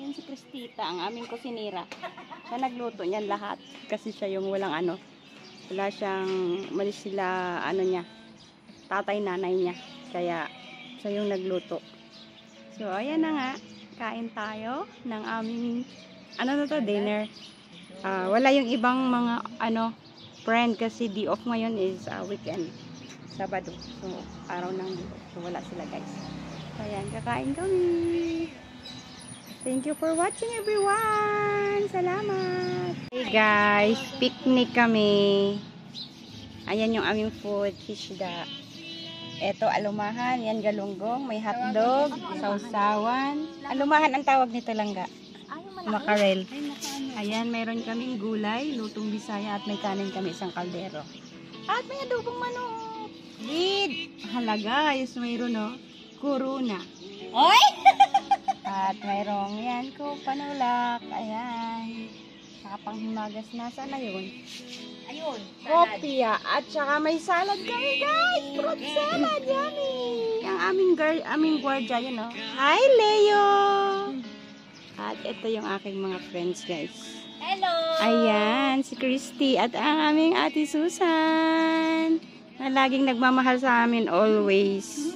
Yan si Cristita, ang aming kusinira. Siya nagluto niyan lahat. Kasi siya yung walang ano. Wala siyang, mali sila, ano niya, tatay, nanay niya. Kaya, siya yung nagluto. So, ayan na nga. Kain tayo ng aming, ano na to, dinner. Wala yung ibang mga, ano, friend kasi di off ngayon is weekend. Sabado. So, araw ng linggo. So, wala sila guys. So, ayan, kakain kami. Thank you for watching everyone. Salamat. Hey guys, picnic kami. Ayan yung aming food, hishda. Eto, alumahan. Yan, galunggong. May hotdog, sausawan. Alumahan ang tawag nito langga. Makarel. Ayan, meron kaming gulay, lutong bisaya at may kanin kami isang kaldero. At may adobong manok. With halaga, yes, mayroon no. Corona. Oy! At mayroong yan ko, panulak. Ayan. Saka panghimagas na. Sana yun? Ayun. Kopya. At saka may salad kami guys. Fruit salad. Yummy. Ang aming guardia yun no. Hi Leo. At ito yung aking mga friends guys. Hello. Ayan. Si Christy. At ang aming ate Susan. Na laging nagmamahal sa amin always.